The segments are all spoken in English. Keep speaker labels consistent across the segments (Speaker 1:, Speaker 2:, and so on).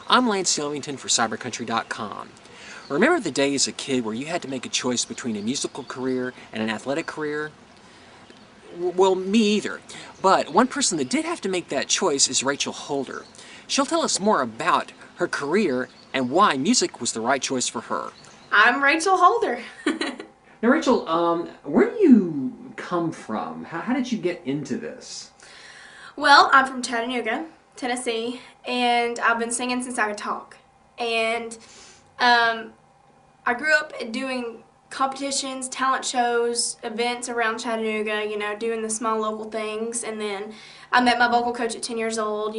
Speaker 1: I'm Lance Yelmington for CyberCountry.com. Remember the days as a kid where you had to make a choice between a musical career and an athletic career? Well, me either. But one person that did have to make that choice is Rachel Holder. She'll tell us more about her career and why music was the right choice for her.
Speaker 2: I'm Rachel Holder.
Speaker 1: Now, Rachel, where do you come from? How did you get into this?
Speaker 2: Well, I'm from Chattanooga, Tennessee, and I've been singing since I could talk. And I grew up doing competitions, talent shows, events around Chattanooga, doing the small local things. And then I met my vocal coach at 10 years old,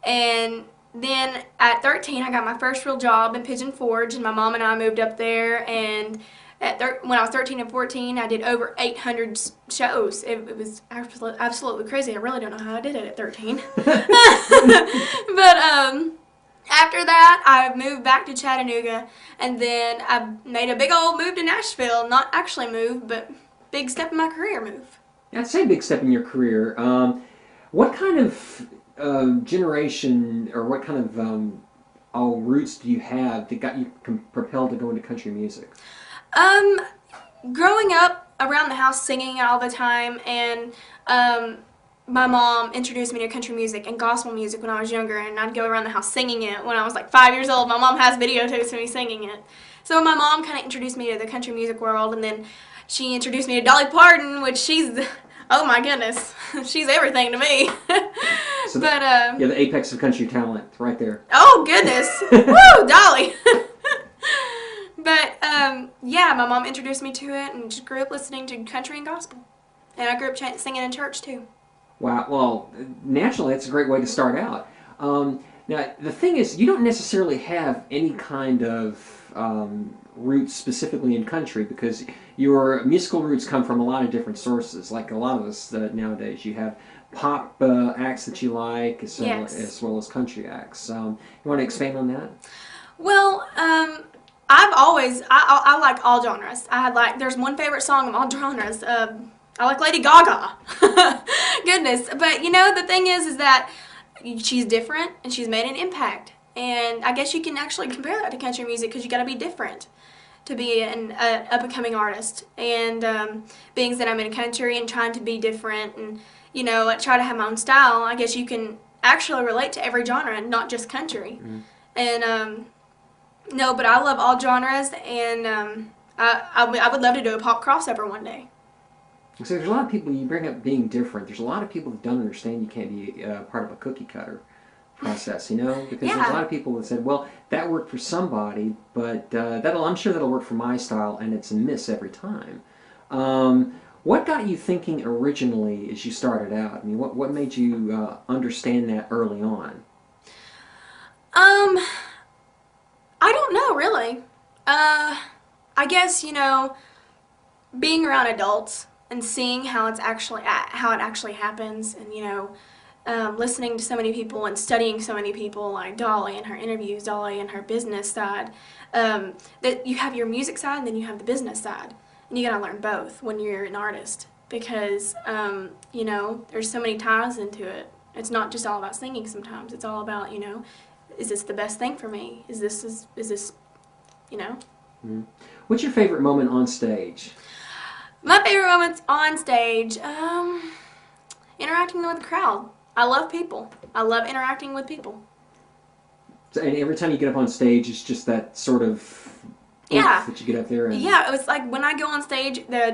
Speaker 2: And then at 13, I got my first real job in Pigeon Forge, and my mom and I moved up there. And when I was 13 and 14, I did over 800 shows. It was absolutely crazy. I really don't know how I did it at 13. But after that, I moved back to Chattanooga, and then I made a big old move to Nashville. Not actually move, but big step in my career move.
Speaker 1: I'd say big step in your career. What kind of generation or what kind of roots do you have that got you propelled to go into country music?
Speaker 2: Growing up around the house singing all the time, and my mom introduced me to country music and gospel music when I was younger, and I'd go around the house singing it when I was like 5 years old. My mom has videotapes of me singing it. So my mom kind of introduced me to the country music world, and then she introduced me to Dolly Parton, which oh my goodness, she's everything to me.
Speaker 1: So yeah, the apex of country talent right there.
Speaker 2: Oh goodness, woo, Dolly. But yeah, my mom introduced me to it, and just grew up listening to country and gospel. And I grew up singing in church too.
Speaker 1: Wow, well, naturally, that's a great way to start out. Now, the thing is, you don't necessarily have any kind of roots specifically in country, because your musical roots come from a lot of different sources. Like a lot of us nowadays, you have pop acts that you like, as well as country acts. You want to expand on that?
Speaker 2: Well, I like all genres. There's one favorite song of all genres. I like Lady Gaga. Goodness. But, the thing is that she's different, and she's made an impact. And I guess you can actually compare that to country music, because you got to be different to be an up-and-coming artist. And being that I'm in country and trying to be different and, I try to have my own style, I guess you can actually relate to every genre and not just country. Mm-hmm. And, no, but I love all genres, and I would love to do a pop crossover one day.
Speaker 1: So there's a lot of people, you bring up being different, there's a lot of people that don't understand you can't be part of a cookie cutter process, because there's a lot of people that said, well, that worked for somebody, but I'm sure that'll work for my style, and it's a miss every time. What got you thinking originally as you started out? I mean, what made you understand that early on?
Speaker 2: I don't know, really. I guess, being around adults and seeing how it actually happens, and listening to so many people and studying so many people, like Dolly and her interviews, Dolly and her business side. That you have your music side, and then you have the business side, and you gotta learn both when you're an artist, because there's so many ties into it. It's not just all about singing. Sometimes it's all about is this the best thing for me? Is this
Speaker 1: Mm-hmm. What's your favorite moment on stage?
Speaker 2: My favorite moments on stage, interacting with the crowd. I love people. I love interacting with people.
Speaker 1: So, and every time you get up on stage, it's just that sort of that you get up there and...
Speaker 2: Yeah, it was like when I go on stage, the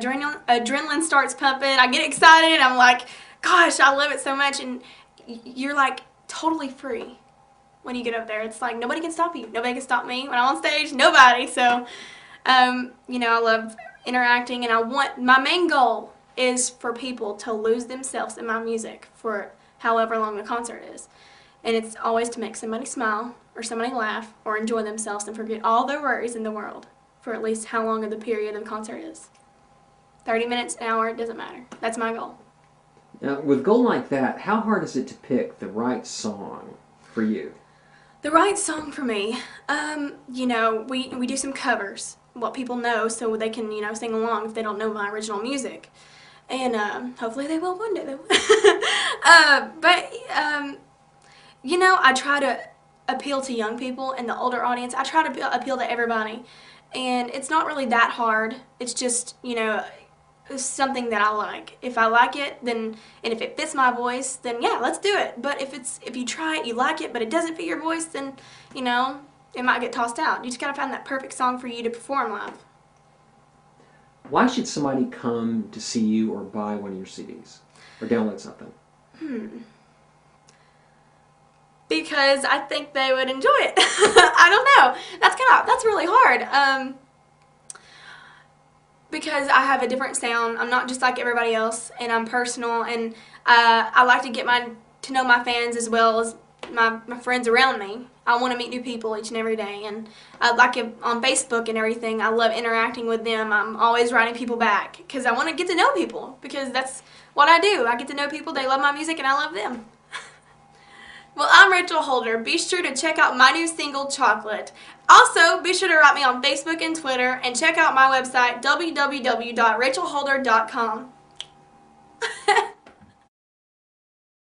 Speaker 2: adrenaline starts pumping. I get excited. I'm like, gosh, I love it so much. And you're like totally free when you get up there. It's like nobody can stop you. Nobody can stop me when I'm on stage. Nobody. So, I love interacting, and my main goal is for people to lose themselves in my music for however long the concert is. And it's always to make somebody smile or somebody laugh or enjoy themselves and forget all their worries in the world for at least how long of the period of the concert is. 30 minutes, an hour, it doesn't matter. That's my goal.
Speaker 1: Now, with a goal like that, how hard is it to pick the right song for you?
Speaker 2: The right song for me, we do some covers, what people know, so they can, sing along if they don't know my original music. And hopefully they will one day. I try to appeal to young people and the older audience. I try to appeal to everybody. And it's not really that hard. It's just, something that I like. If I like it, then, and if it fits my voice, then yeah, let's do it. But if you try it, you like it, but it doesn't fit your voice, then, it might get tossed out. You just gotta find that perfect song for you to perform live.
Speaker 1: Why should somebody come to see you or buy one of your CDs or download something?
Speaker 2: Because I think they would enjoy it. I don't know. That's really hard. Because I have a different sound. I'm not just like everybody else, and I'm personal, and I like to get to know my fans as well as my friends around me. I want to meet new people each and every day, and like on Facebook and everything, I love interacting with them. I'm always writing people back because I want to get to know people, because that's what I do. I get to know people, they love my music, and I love them. Well, I'm Rachel Holder. Be sure to check out my new single, Chocolate. Also, be sure to write me on Facebook and Twitter, and check out my website, www.rachelholder.com.